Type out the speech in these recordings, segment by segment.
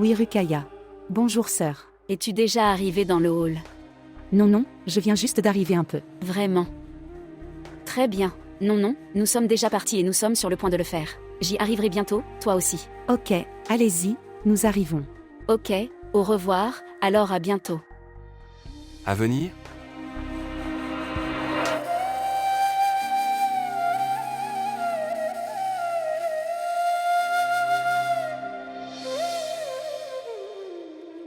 Oui Rukaya. Bonjour sœur. Es-tu déjà arrivé dans le hall? Non, je viens juste d'arriver un peu. Vraiment? Très bien. Non, nous sommes déjà partis et nous sommes sur le point de le faire. J'y arriverai bientôt, toi aussi. Ok, allez-y, nous arrivons. Ok, au revoir, alors à bientôt. À venir?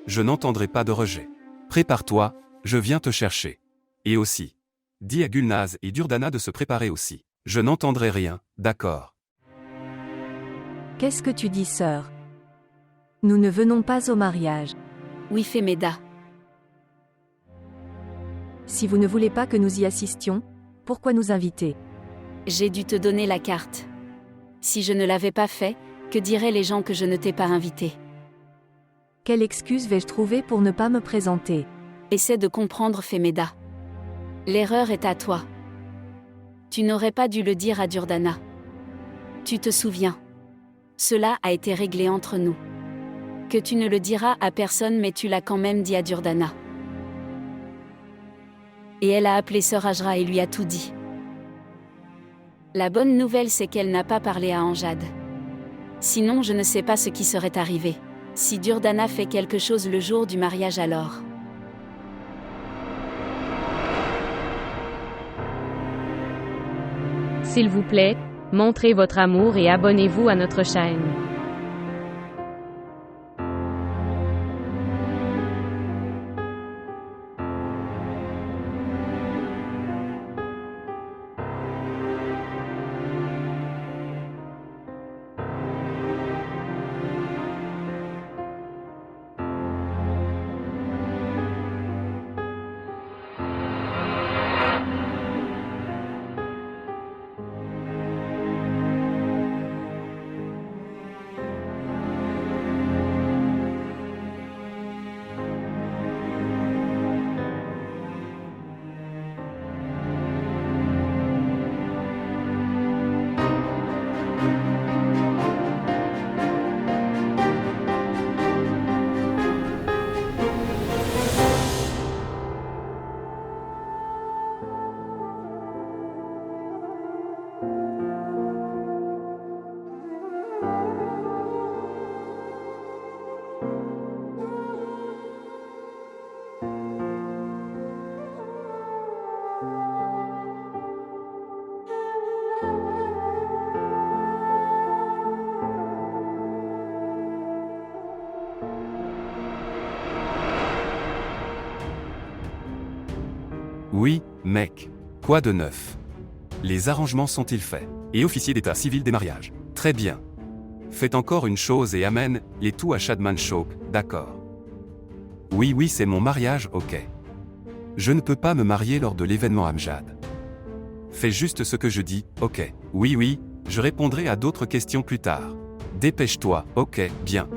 Je n'entendrai pas de rejet. Prépare-toi, je viens te chercher. Et aussi. Dis à Gulnaz et Durdana de se préparer aussi. Je n'entendrai rien, d'accord. Qu'est-ce que tu dis, sœur? Nous ne venons pas au mariage. Oui, Femeda. Si vous ne voulez pas que nous y assistions, pourquoi nous inviter? J'ai dû te donner la carte. Si je ne l'avais pas fait, que diraient les gens que je ne t'ai pas invité? Quelle excuse vais-je trouver pour ne pas me présenter? Essaie de comprendre, Femeda. L'erreur est à toi. Tu n'aurais pas dû le dire à Durdana. Tu te souviens? Cela a été réglé entre nous. Que tu ne le diras à personne, mais tu l'as quand même dit à Durdana. Et elle a appelé sœur Ajra et lui a tout dit. La bonne nouvelle, c'est qu'elle n'a pas parlé à Amjad. Sinon, je ne sais pas ce qui serait arrivé. Si Durdana fait quelque chose le jour du mariage, alors. S'il vous plaît, montrez votre amour et abonnez-vous à notre chaîne. Oui, mec. Quoi de neuf? Les arrangements sont-ils faits? Et officier d'état civil des mariages. Très bien. Faites encore une chose et amène les tout à Shadman Shok, d'accord. Oui, c'est mon mariage, ok. Je ne peux pas me marier lors de l'événement Amjad. Fais juste ce que je dis, ok. Oui, je répondrai à d'autres questions plus tard. Dépêche-toi, ok, bien.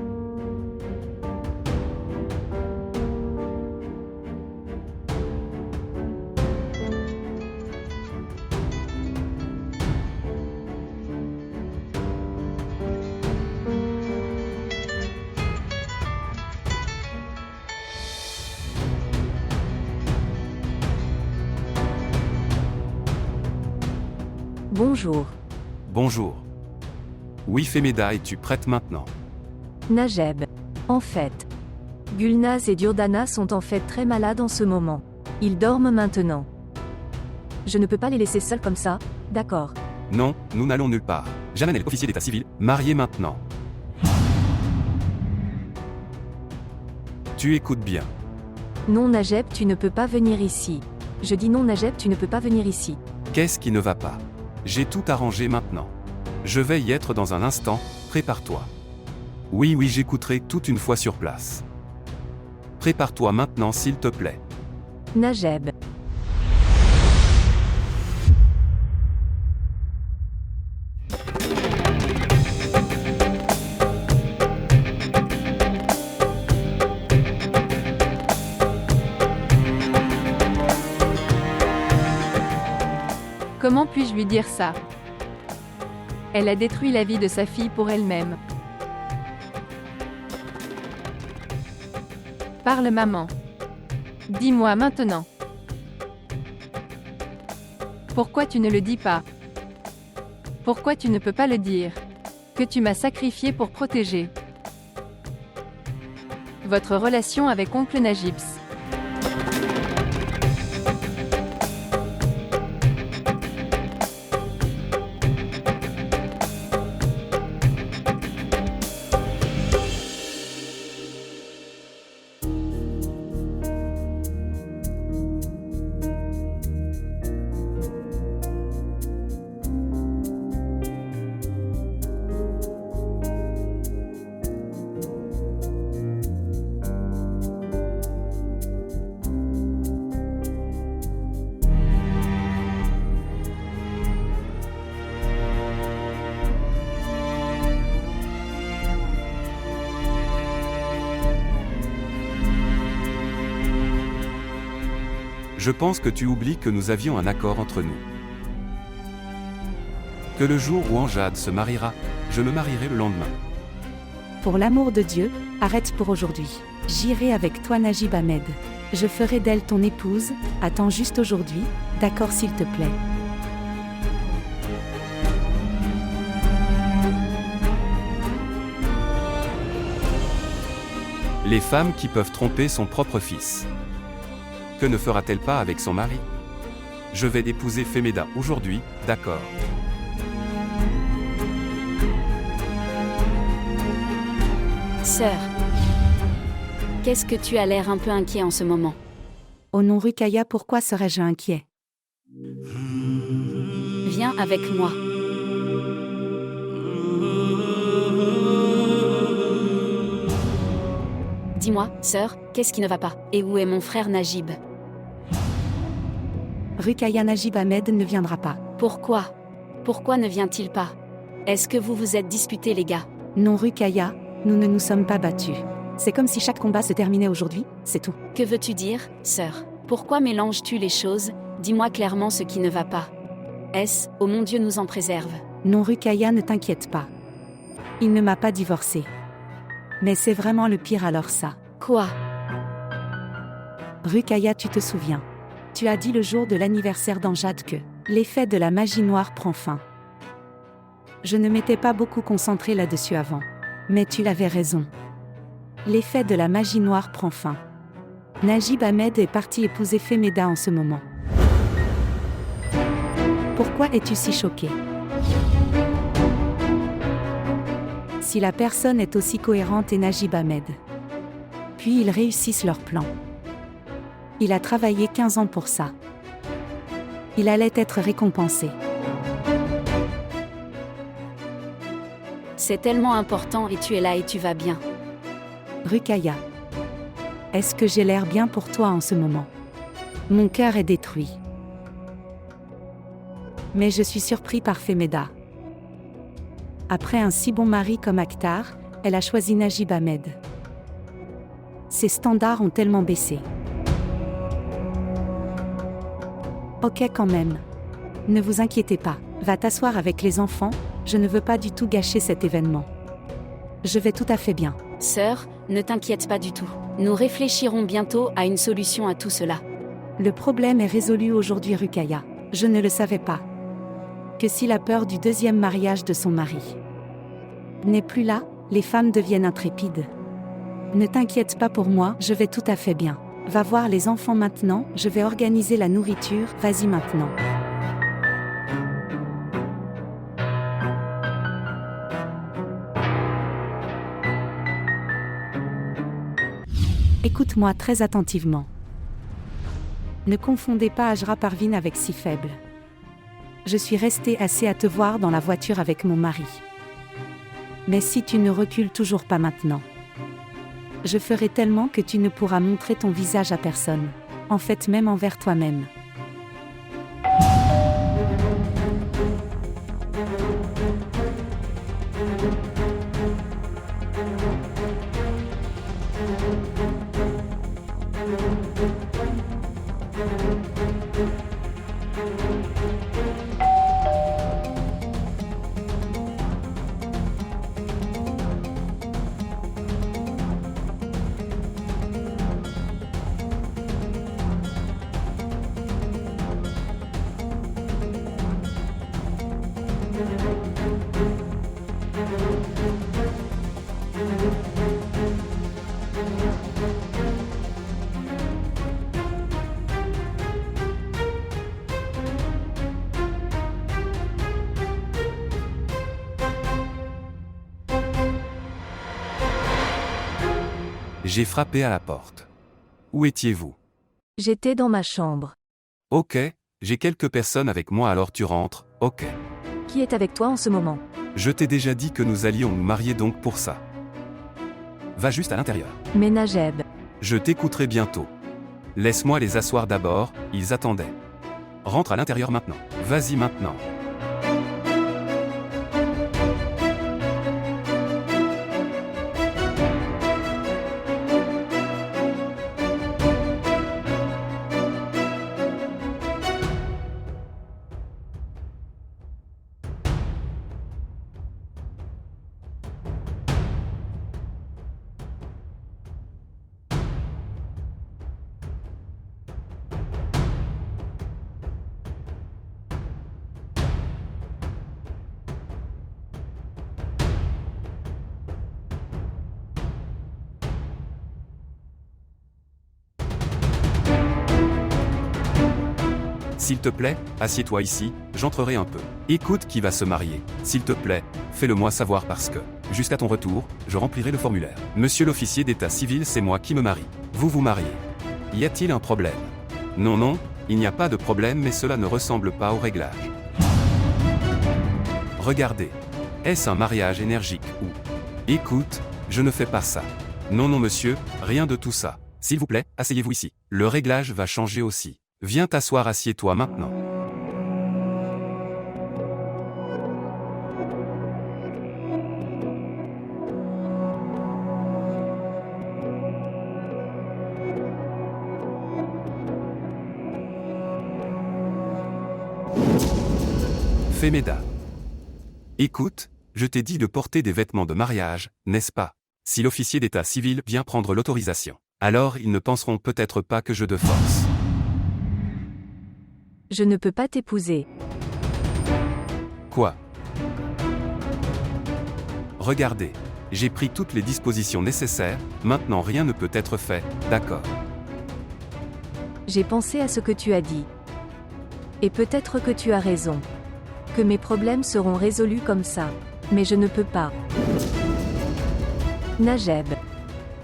Bonjour. Bonjour. Oui, Femeda, es-tu prête maintenant? Najeb. En fait, Gulnaz et Durdana sont en fait très malades en ce moment. Ils dorment maintenant. Je ne peux pas les laisser seuls comme ça, d'accord? Non, nous n'allons nulle part. Jamanel, officier d'état civil, marié maintenant. Tu écoutes bien. Non Najeb, tu ne peux pas venir ici. Je dis non Najeb, tu ne peux pas venir ici. Qu'est-ce qui ne va pas? J'ai tout arrangé maintenant. Je vais y être dans un instant, prépare-toi. Oui, j'écouterai tout une fois sur place. Prépare-toi maintenant s'il te plaît. Najeb. Comment puis-je lui dire ça? Elle a détruit la vie de sa fille pour elle-même. Parle maman. Dis-moi maintenant. Pourquoi tu ne le dis pas? Pourquoi tu ne peux pas le dire? Que tu m'as sacrifié pour protéger votre relation avec oncle Najibs. Je pense que tu oublies que nous avions un accord entre nous. Que le jour où Anjad se mariera, je me marierai le lendemain. Pour l'amour de Dieu, arrête pour aujourd'hui. J'irai avec toi Najib Ahmed. Je ferai d'elle ton épouse, attends juste aujourd'hui, d'accord s'il te plaît. Les femmes qui peuvent tromper son propre fils. Que ne fera-t-elle pas avec son mari? Je vais épouser Femeda aujourd'hui, d'accord. Sœur. Qu'est-ce que tu as l'air un peu inquiet en ce moment? Oh non Ruqayya, pourquoi serais-je inquiet? Viens avec moi. Dis-moi, sœur, qu'est-ce qui ne va pas? Et où est mon frère Najib? Ruqayya, Najib Ahmed ne viendra pas. Pourquoi? Pourquoi ne vient-il pas? Est-ce que vous vous êtes disputés les gars? Non Ruqayya, nous ne nous sommes pas battus. C'est comme si chaque combat se terminait aujourd'hui, c'est tout. Que veux-tu dire, sœur? Pourquoi mélanges-tu les choses? Dis-moi clairement ce qui ne va pas. Est-ce, oh mon Dieu nous en préserve? Non Ruqayya, ne t'inquiète pas. Il ne m'a pas divorcée. Mais c'est vraiment le pire alors ça. Quoi? Ruqayya, tu te souviens? Tu as dit le jour de l'anniversaire d'Anjad que l'effet de la magie noire prend fin. Je ne m'étais pas beaucoup concentrée là-dessus avant. Mais tu avais raison. L'effet de la magie noire prend fin. Najib Ahmed est parti épouser Femeda en ce moment. Pourquoi es-tu si choqué? Si la personne est aussi cohérente est Najib Ahmed. Puis ils réussissent leur plan. Il a travaillé 15 ans pour ça. Il allait être récompensé. C'est tellement important et tu es là et tu vas bien. Ruqayya. Est-ce que j'ai l'air bien pour toi en ce moment? Mon cœur est détruit. Mais je suis surpris par Femeda. Après un si bon mari comme Akhtar, elle a choisi Najib Ahmed. Ses standards ont tellement baissé. Ok quand même. Ne vous inquiétez pas, va t'asseoir avec les enfants, je ne veux pas du tout gâcher cet événement. Je vais tout à fait bien. Sœur, ne t'inquiète pas du tout. Nous réfléchirons bientôt à une solution à tout cela. Le problème est résolu aujourd'hui Ruqayya. Je ne le savais pas. Que si la peur du deuxième mariage de son mari n'est plus là, les femmes deviennent intrépides. Ne t'inquiète pas pour moi, je vais tout à fait bien. Va voir les enfants maintenant, je vais organiser la nourriture, vas-y maintenant. Écoute-moi très attentivement. Ne confondez pas Ajra Parvin avec si faible. Je suis restée assez à te voir dans la voiture avec mon mari. Mais si tu ne recules toujours pas maintenant, je ferai tellement que tu ne pourras montrer ton visage à personne. En fait, même envers toi-même. J'ai frappé à la porte. Où étiez-vous? J'étais dans ma chambre. Ok, j'ai quelques personnes avec moi alors tu rentres, ok. Qui est avec toi en ce moment? Je t'ai déjà dit que nous allions nous marier donc pour ça. Va juste à l'intérieur. Mais Najeb. Je t'écouterai bientôt. Laisse-moi les asseoir d'abord, ils attendaient. Rentre à l'intérieur maintenant. Vas-y maintenant. S'il te plaît, assieds-toi ici, j'entrerai un peu. Écoute qui va se marier. S'il te plaît, fais-le-moi savoir parce que, jusqu'à ton retour, je remplirai le formulaire. Monsieur l'officier d'état civil, c'est moi qui me marie. Vous vous mariez. Y a-t-il un problème? Non, non, il n'y a pas de problème mais cela ne ressemble pas au réglage. Regardez. Est-ce un mariage énergique ou... Écoute, je ne fais pas ça. Non, non monsieur, rien de tout ça. S'il vous plaît, asseyez-vous ici. Le réglage va changer aussi. Viens t'asseoir, assieds-toi maintenant. Femeda. Écoute, je t'ai dit de porter des vêtements de mariage, n'est-ce pas? Si l'officier d'état civil vient prendre l'autorisation, alors ils ne penseront peut-être pas que je de force. Je ne peux pas t'épouser. Quoi? Regardez. J'ai pris toutes les dispositions nécessaires, maintenant rien ne peut être fait, d'accord? J'ai pensé à ce que tu as dit. Et peut-être que tu as raison. Que mes problèmes seront résolus comme ça. Mais je ne peux pas. Najeb.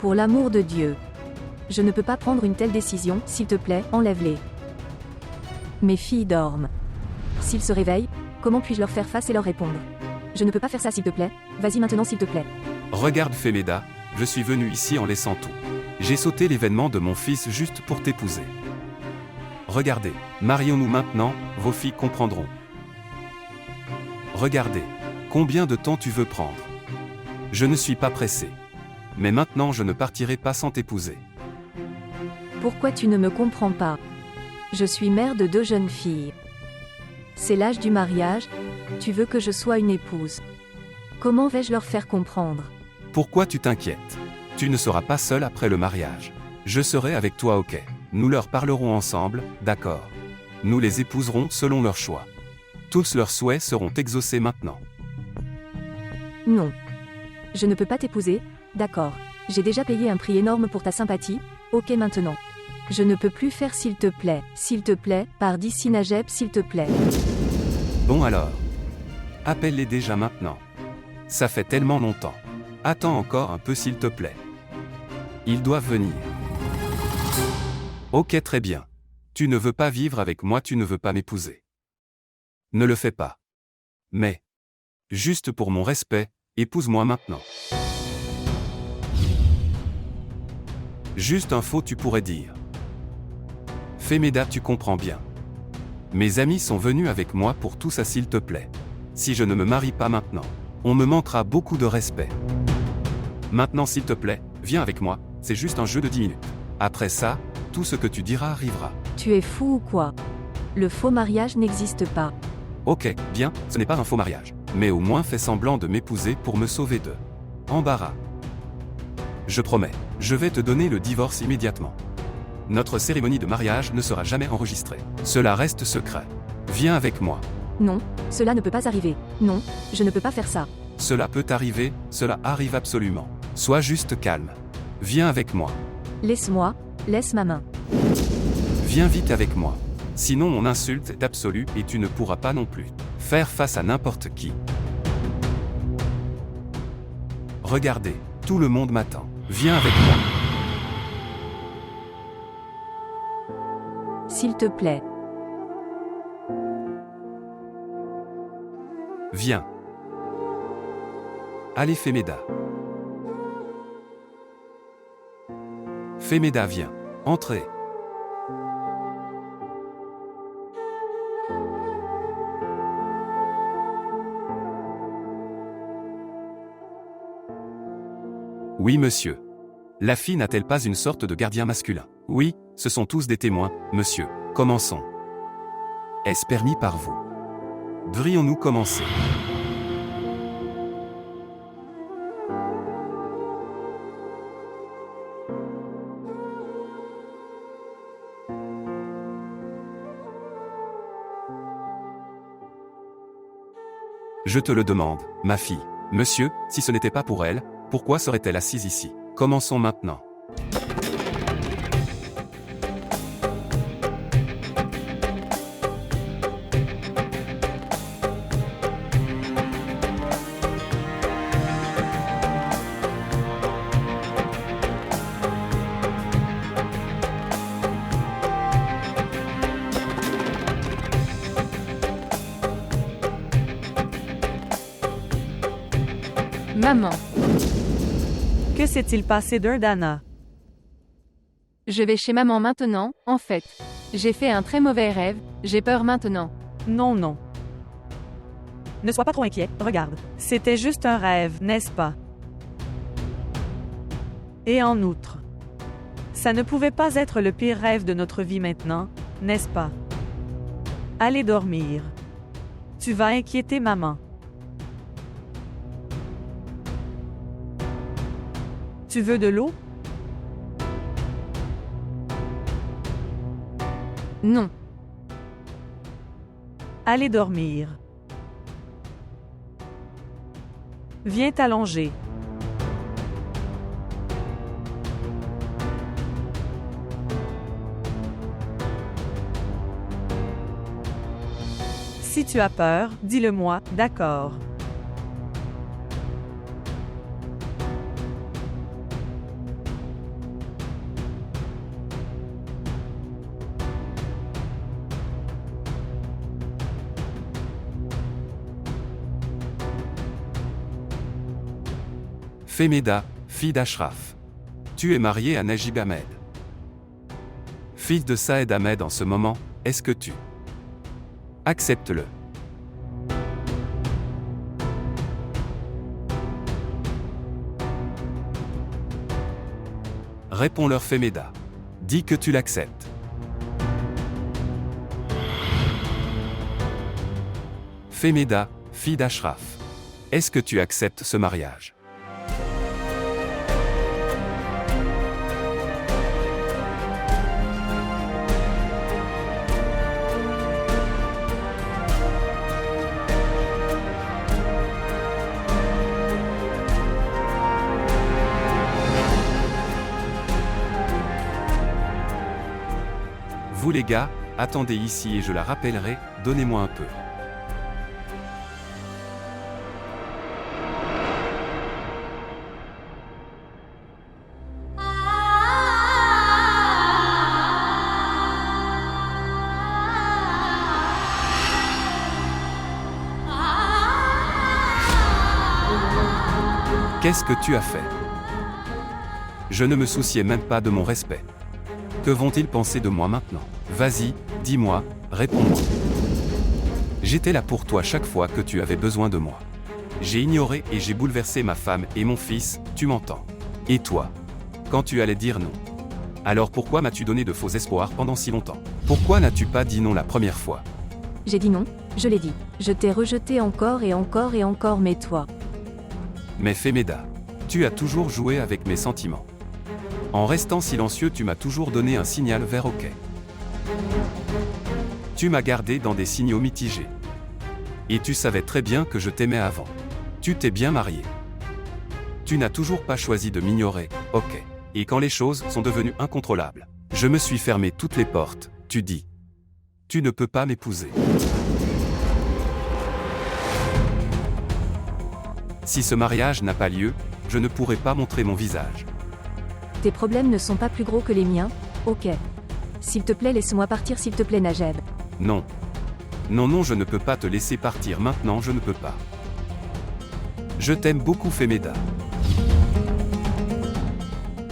Pour l'amour de Dieu. Je ne peux pas prendre une telle décision, s'il te plaît, enlève-les. Mes filles dorment. S'ils se réveillent, comment puis-je leur faire face et leur répondre? Je ne peux pas faire ça s'il te plaît, vas-y maintenant s'il te plaît. Regarde Femeda, je suis venu ici en laissant tout. J'ai sauté l'événement de mon fils juste pour t'épouser. Regardez, marions-nous maintenant, vos filles comprendront. Regardez, combien de temps tu veux prendre? Je ne suis pas pressé. Mais maintenant je ne partirai pas sans t'épouser. Pourquoi tu ne me comprends pas? Je suis mère de 2 jeunes filles. C'est l'âge du mariage, tu veux que je sois une épouse. Comment vais-je leur faire comprendre? Pourquoi tu t'inquiètes? Tu ne seras pas seul après le mariage. Je serai avec toi, ok. Nous leur parlerons ensemble, d'accord. Nous les épouserons selon leur choix. Tous leurs souhaits seront exaucés maintenant. Non. Je ne peux pas t'épouser, d'accord. J'ai déjà payé un prix énorme pour ta sympathie, ok maintenant. Je ne peux plus faire s'il te plaît, pars d'ici Najeb s'il te plaît. Bon alors. Appelle-les déjà maintenant. Ça fait tellement longtemps. Attends encore un peu s'il te plaît. Ils doivent venir. Ok très bien. Tu ne veux pas vivre avec moi, tu ne veux pas m'épouser. Ne le fais pas. Mais, juste pour mon respect, épouse-moi maintenant. Juste un faux tu pourrais dire. Femeda, tu comprends bien. Mes amis sont venus avec moi pour tout ça s'il te plaît. Si je ne me marie pas maintenant, on me manquera beaucoup de respect. Maintenant s'il te plaît, viens avec moi, c'est juste un jeu de 10 minutes. Après ça, tout ce que tu diras arrivera. Tu es fou ou quoi? Le faux mariage n'existe pas. Ok, bien, ce n'est pas un faux mariage. Mais au moins fais semblant de m'épouser pour me sauver de embarras. Je promets, je vais te donner le divorce immédiatement. Notre cérémonie de mariage ne sera jamais enregistrée. Cela reste secret. Viens avec moi. Non, cela ne peut pas arriver. Non, je ne peux pas faire ça. Cela peut arriver, cela arrive absolument. Sois juste calme. Viens avec moi. Laisse-moi, laisse ma main. Viens vite avec moi. Sinon mon insulte est absolue et tu ne pourras pas non plus faire face à n'importe qui. Regardez, tout le monde m'attend. Viens avec moi. s'il te plaît. Viens. Allez Femeda. Femeda, viens. Entrez. Oui, monsieur. La fille n'a-t-elle pas une sorte de gardien masculin? Oui, ce sont tous des témoins, monsieur. Commençons. Est-ce permis par vous? Devrions-nous commencer? Je te le demande, ma fille. Monsieur, si ce n'était pas pour elle, pourquoi serait-elle assise ici? Commençons maintenant. Maman, Que s'est-il passé Durdana? je vais chez maman maintenant, en fait. J'ai fait un très mauvais rêve, j'ai peur maintenant. Non, non. Ne sois pas trop inquiet, regarde. C'était juste un rêve, n'est-ce pas? Et en outre, ça ne pouvait pas être le pire rêve de notre vie maintenant, n'est-ce pas? Allez dormir. Tu vas inquiéter maman. Tu veux de l'eau? Non, Allez dormir. Viens t'allonger. Si tu as peur, dis-le-moi, d'accord. Femeda, fille d'Ashraf. Tu es mariée à Najib Ahmed. Fille de Saed Ahmed en ce moment, est-ce que tu acceptes-le? Réponds-leur Femeda. Dis que tu l'acceptes. Femeda, fille d'Ashraf. Est-ce que tu acceptes ce mariage? Vous les gars, attendez ici et je la rappellerai, donnez-moi un peu. Qu'est-ce que tu as fait? Je ne me souciais même pas de mon respect. Que vont-ils penser de moi maintenant? Vas-y, dis-moi, réponds-moi. J'étais là pour toi chaque fois que tu avais besoin de moi. J'ai ignoré et j'ai bouleversé ma femme et mon fils, tu m'entends? Et toi? Quand tu allais dire non? Alors pourquoi m'as-tu donné de faux espoirs pendant si longtemps? Pourquoi n'as-tu pas dit non la première fois? j'ai dit non, je l'ai dit. Je t'ai rejeté encore et encore et encore, mais toi. Mais Femeda, tu as toujours joué avec mes sentiments. En restant silencieux, tu m'as toujours donné un signal vert OK. Tu m'as gardé dans des signaux mitigés. Et tu savais très bien que je t'aimais avant. Tu t'es bien marié. Tu n'as toujours pas choisi de m'ignorer, OK. Et quand les choses sont devenues incontrôlables, je me suis fermé toutes les portes, tu dis. Tu ne peux pas m'épouser. Si ce mariage n'a pas lieu, je ne pourrai pas montrer mon visage. Tes problèmes ne sont pas plus gros que les miens, ok. S'il te plaît, laisse-moi partir, s'il te plaît, Najeb. Non. Non, non, je ne peux pas te laisser partir maintenant, je ne peux pas. Je t'aime beaucoup, Femeda.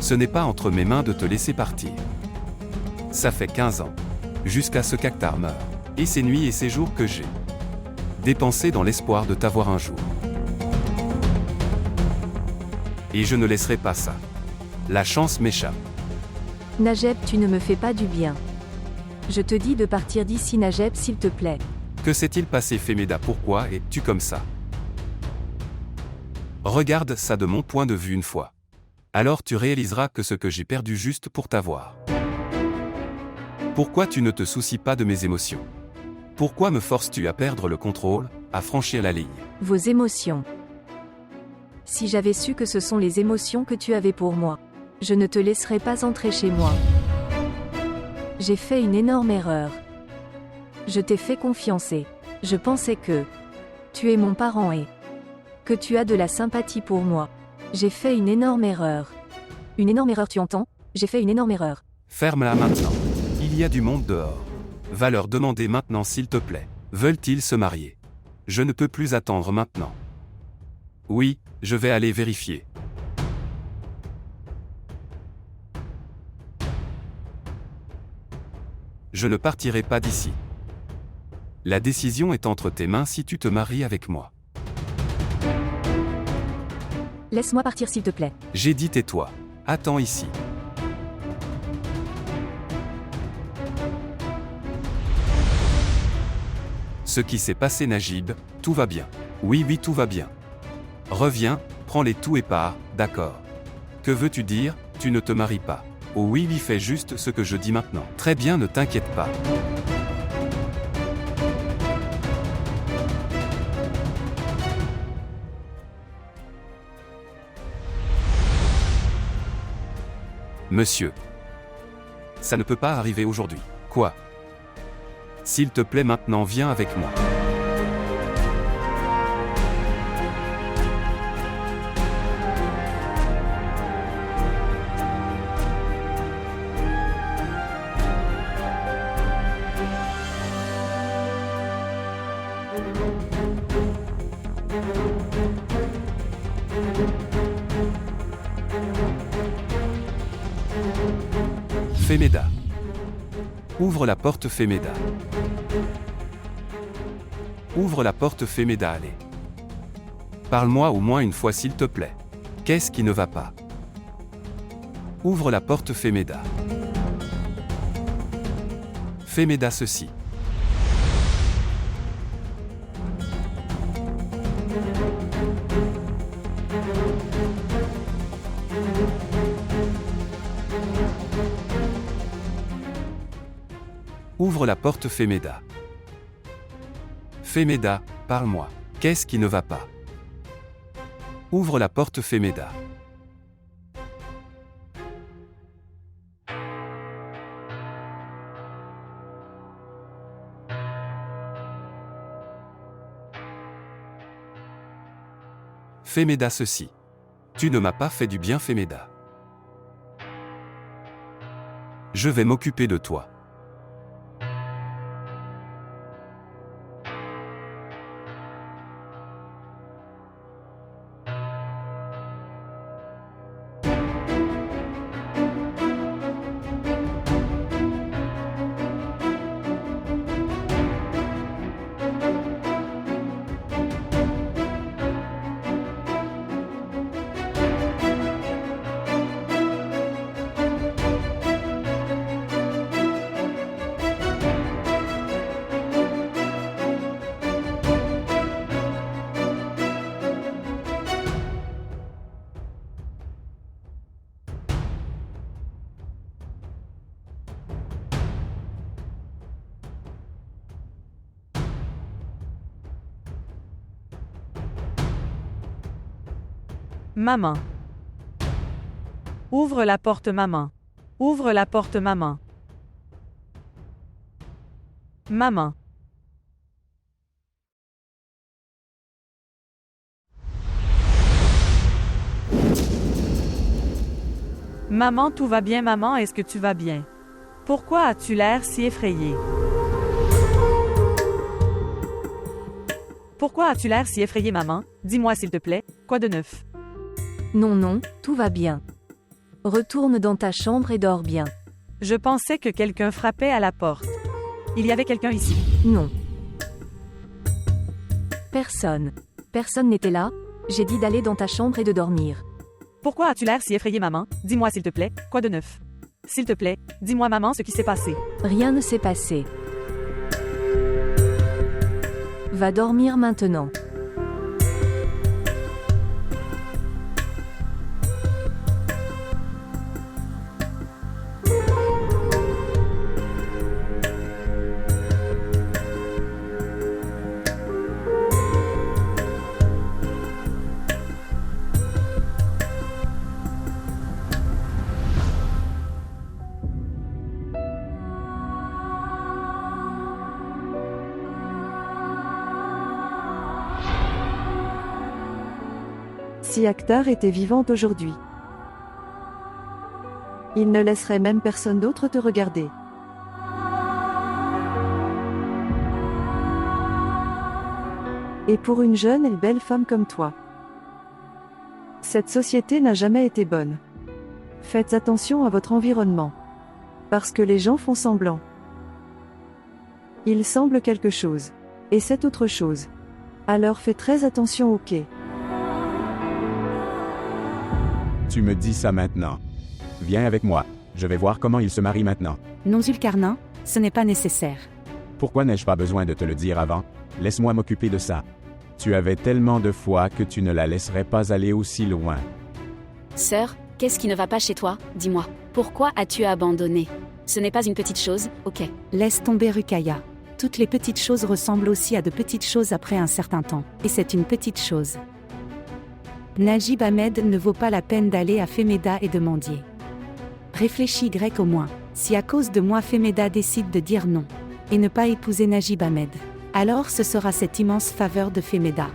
Ce n'est pas entre mes mains de te laisser partir. Ça fait 15 ans. Jusqu'à ce qu'Akhtar meure. Et ces nuits et ces jours que j'ai dépensés dans l'espoir de t'avoir un jour. Et je ne laisserai pas ça. La chance m'échappe. Najeb, tu ne me fais pas du bien. Je te dis de partir d'ici, Najeb, s'il te plaît. Que s'est-il passé, Femeda? Pourquoi es-tu comme ça? Regarde ça de mon point de vue une fois. Alors tu réaliseras que ce que j'ai perdu juste pour t'avoir. Pourquoi tu ne te soucies pas de mes émotions? Pourquoi me forces-tu à perdre le contrôle, à franchir la ligne? Vos émotions. Si j'avais su que ce sont les émotions que tu avais pour moi, je ne te laisserais pas entrer chez moi. J'ai fait une énorme erreur. Je t'ai fait confiancer. Je pensais que tu es mon parent et que tu as de la sympathie pour moi. J'ai fait une énorme erreur. Une énorme erreur, tu entends? J'ai fait une énorme erreur. Ferme-la maintenant. Il y a du monde dehors. Va leur demander maintenant s'il te plaît. Veulent-ils se marier? Je ne peux plus attendre maintenant. Oui, je vais aller vérifier. Je ne partirai pas d'ici. La décision est entre tes mains si tu te maries avec moi. Laisse-moi partir, s'il te plaît. J'ai dit tais-toi. Attends ici. Ce qui s'est passé, Najib, tout va bien. Oui, oui, tout va bien. Reviens, prends-les tout et pars, d'accord. Que veux-tu dire? Tu ne te maries pas. Oh oui, oui, fais juste ce que je dis maintenant. Très bien, ne t'inquiète pas. Monsieur. Ça ne peut pas arriver aujourd'hui. Quoi? S'il te plaît maintenant, viens avec moi. Femeda. Ouvre la porte, Femeda. Ouvre la porte, Femeda, allez. Parle-moi au moins une fois s'il te plaît. Qu'est-ce qui ne va pas? Ouvre la porte, Femeda. Femeda, ceci. Ouvre la porte, Femeda. Femeda, parle-moi. Qu'est-ce qui ne va pas? Ouvre la porte, Femeda. Femeda, ceci. Tu ne m'as pas fait du bien, Femeda. Je vais m'occuper de toi. Maman. Ouvre la porte, maman. Ouvre la porte, maman. Maman. Maman, tout va bien, maman, est-ce que tu vas bien? Pourquoi as-tu l'air si effrayé? Pourquoi as-tu l'air si effrayé, maman? Dis-moi s'il te plaît, quoi de neuf? Non, non, tout va bien. Retourne dans ta chambre et dors bien. Je pensais que quelqu'un frappait à la porte. Il y avait quelqu'un ici. Non. Personne. Personne n'était là. J'ai dit d'aller dans ta chambre et de dormir. Pourquoi as-tu l'air si effrayé, maman? Dis-moi s'il te plaît, quoi de neuf? S'il te plaît, dis-moi, maman, ce qui s'est passé. Rien ne s'est passé. Va dormir maintenant. Si Akhtar était vivant aujourd'hui, il ne laisserait même personne d'autre te regarder. Et pour une jeune et belle femme comme toi, cette société n'a jamais été bonne. Faites attention à votre environnement. Parce que les gens font semblant. Il semble quelque chose. Et c'est autre chose. Alors fais très attention, ok? Tu me dis ça maintenant. Viens avec moi. Je vais voir comment il se marie maintenant. Non, Zulkarnain, ce n'est pas nécessaire. Pourquoi n'ai-je pas besoin de te le dire avant? Laisse-moi m'occuper de ça. Tu avais tellement de foi que tu ne la laisserais pas aller aussi loin. Sœur, qu'est-ce qui ne va pas chez toi? Dis-moi. Pourquoi as-tu abandonné? Ce n'est pas une petite chose, ok? Laisse tomber Ruqayya. Toutes les petites choses ressemblent aussi à de petites choses après un certain temps. Et c'est une petite chose. Najib Ahmed ne vaut pas la peine d'aller à Femeda et de mendier. Réfléchis grec au moins. Si à cause de moi Femeda décide de dire non, et ne pas épouser Najib Ahmed, alors ce sera cette immense faveur de Femeda.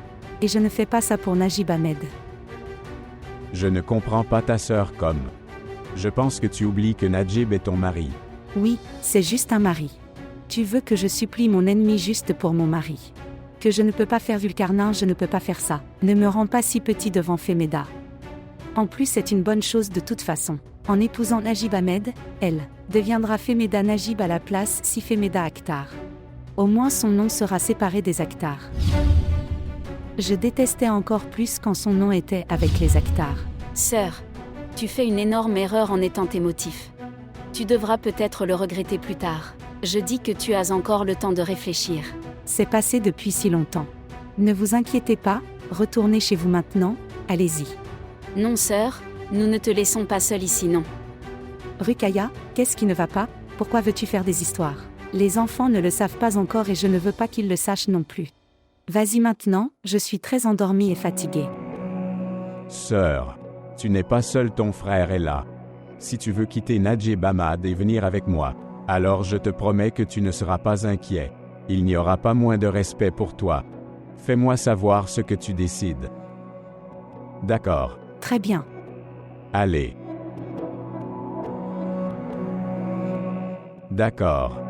Et je ne fais pas ça pour Najib Ahmed. Je ne comprends pas ta sœur comme. Je pense que tu oublies que Najib est ton mari. Oui, c'est juste un mari. Tu veux que je supplie mon ennemi juste pour mon mari? Que je ne peux pas faire Zulkarnain, je ne peux pas faire ça. Ne me rends pas si petit devant Femeda. En plus, c'est une bonne chose de toute façon. En épousant Najib Ahmed, elle deviendra Femeda Najib à la place si Femeda Akhtar. Au moins son nom sera séparé des Akhtar. Je détestais encore plus quand son nom était avec les Akhtar. Sœur, tu fais une énorme erreur en étant émotif. Tu devras peut-être le regretter plus tard. Je dis que tu as encore le temps de réfléchir. C'est passé depuis si longtemps. Ne vous inquiétez pas, retournez chez vous maintenant, allez-y. Non sœur, nous ne te laissons pas seul ici, non. Ruqayya, qu'est-ce qui ne va pas? Pourquoi veux-tu faire des histoires? Les enfants ne le savent pas encore et je ne veux pas qu'ils le sachent non plus. Vas-y maintenant, je suis très endormie et fatiguée. Sœur, tu n'es pas seul, ton frère est là. Si tu veux quitter Najib Ahmed et venir avec moi, alors je te promets que tu ne seras pas inquiet. Il n'y aura pas moins de respect pour toi. Fais-moi savoir ce que tu décides. D'accord. Très bien. Allez. D'accord.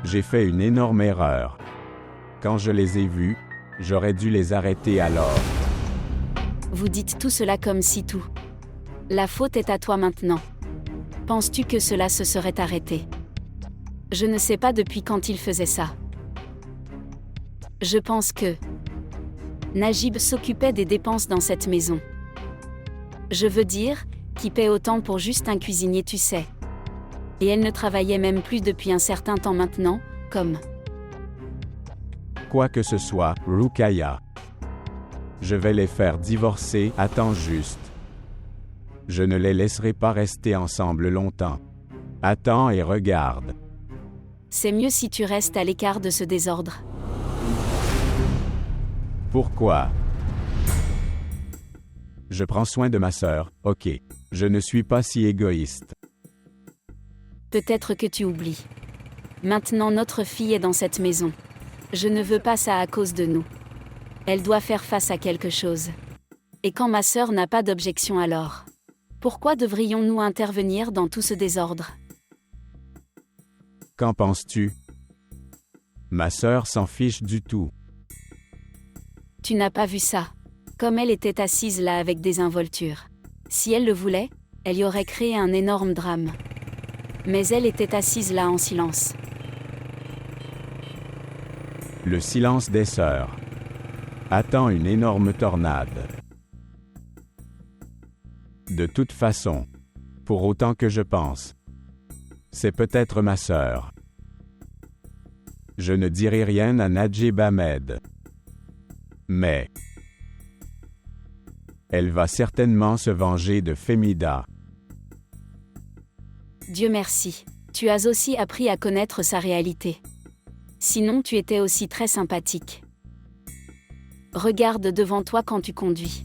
J'ai fait une énorme erreur. Quand je les ai vus, j'aurais dû les arrêter alors. Vous dites tout cela comme si tout. La faute est à toi maintenant. Penses-tu que cela se serait arrêté? Je ne sais pas depuis quand il faisait ça. Je pense que Najib s'occupait des dépenses dans cette maison. Je veux dire, qui paie autant pour juste un cuisinier, tu sais. Et elle ne travaillait même plus depuis un certain temps maintenant, comme... Quoi que ce soit, Ruqayya. Je vais les faire divorcer, attends juste. Je ne les laisserai pas rester ensemble longtemps. Attends et regarde. C'est mieux si tu restes à l'écart de ce désordre. Pourquoi? Je prends soin de ma sœur, ok. Je ne suis pas si égoïste. Peut-être que tu oublies. Maintenant notre fille est dans cette maison. Je ne veux pas ça à cause de nous. Elle doit faire face à quelque chose. Et quand ma sœur n'a pas d'objection alors? Pourquoi devrions-nous intervenir dans tout ce désordre? Qu'en penses-tu? Ma sœur s'en fiche du tout. Tu n'as pas vu ça. Comme elle était assise là avec désinvolture. Si elle le voulait, elle y aurait créé un énorme drame. Mais elle était assise là en silence. Le silence des sœurs. Attend une énorme tornade. De toute façon, pour autant que je pense, c'est peut-être ma sœur. Je ne dirai rien à Najib Ahmed. Mais elle va certainement se venger de Femida. Dieu merci. Tu as aussi appris à connaître sa réalité. Sinon tu étais aussi très sympathique. Regarde devant toi quand tu conduis.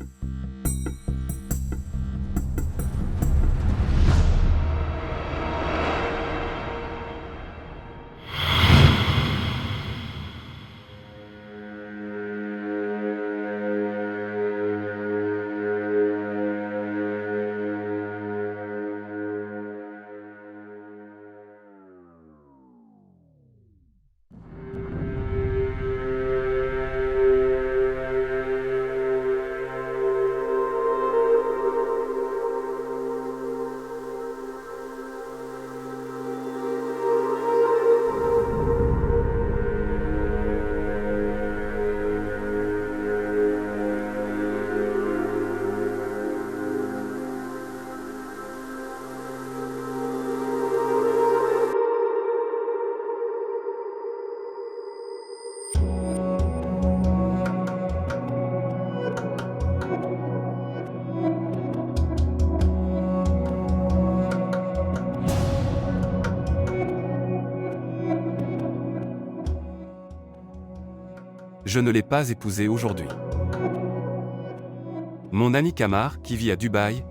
Je ne l'ai pas épousée aujourd'hui. Mon ami Kamar, qui vit à Dubaï,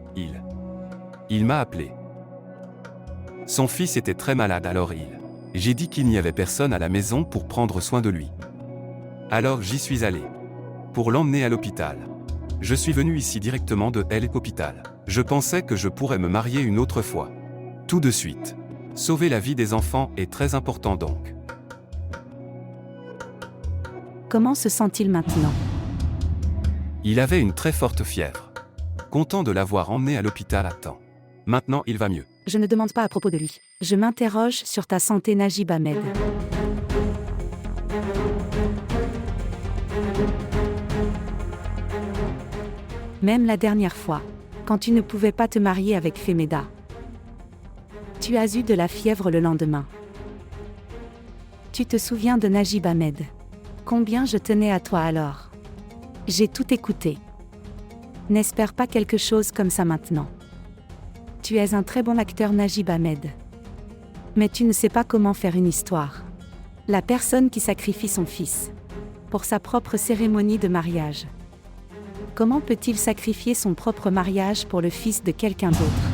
il m'a appelé. Son fils était très malade alors j'ai dit qu'il n'y avait personne à la maison pour prendre soin de lui. Alors j'y suis allé. Pour l'emmener à l'hôpital. Je suis venu ici directement de l'hôpital. Je pensais que je pourrais me marier une autre fois. Tout de suite. Sauver la vie des enfants est très important donc. Comment se sent-il maintenant? Il avait une très forte fièvre. Content de l'avoir emmené à l'hôpital à temps. Maintenant il va mieux. Je ne demande pas à propos de lui. Je m'interroge sur ta santé, Najib Ahmed. Même la dernière fois, quand tu ne pouvais pas te marier avec Femida, tu as eu de la fièvre le lendemain. Tu te souviens de Najib Ahmed? Combien je tenais à toi alors? J'ai tout écouté. N'espère pas quelque chose comme ça maintenant. Tu es un très bon acteur, Najib Ahmed. Mais tu ne sais pas comment faire une histoire. La personne qui sacrifie son fils pour sa propre cérémonie de mariage. Comment peut-il sacrifier son propre mariage pour le fils de quelqu'un d'autre?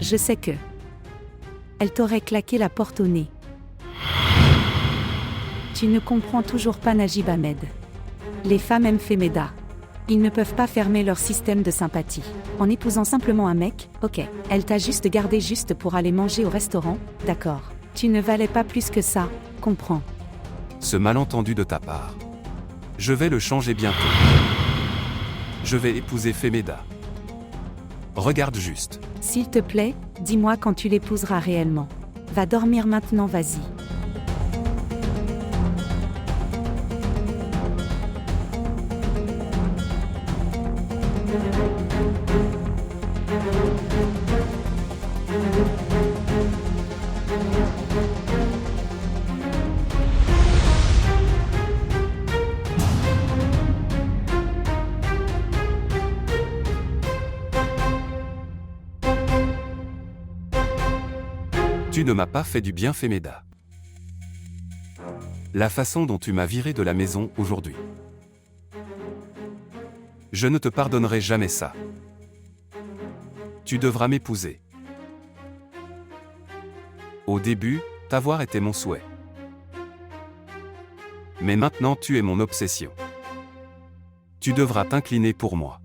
Je sais que elle t'aurait claqué la porte au nez. Tu ne comprends toujours pas, Najib Ahmed. Les femmes aiment Femida. Ils ne peuvent pas fermer leur système de sympathie. En épousant simplement un mec, ok. Elle t'a juste gardé juste pour aller manger au restaurant, d'accord. Tu ne valais pas plus que ça, comprends. Ce malentendu de ta part. Je vais le changer bientôt. Je vais épouser Femida. Regarde juste. S'il te plaît, dis-moi quand tu l'épouseras réellement. Va dormir maintenant, vas-y. Tu ne m'as pas fait du bien, Femida. La façon dont tu m'as viré de la maison aujourd'hui. Je ne te pardonnerai jamais ça. Tu devras m'épouser. Au début, t'avoir était mon souhait. Mais maintenant tu es mon obsession. Tu devras t'incliner pour moi.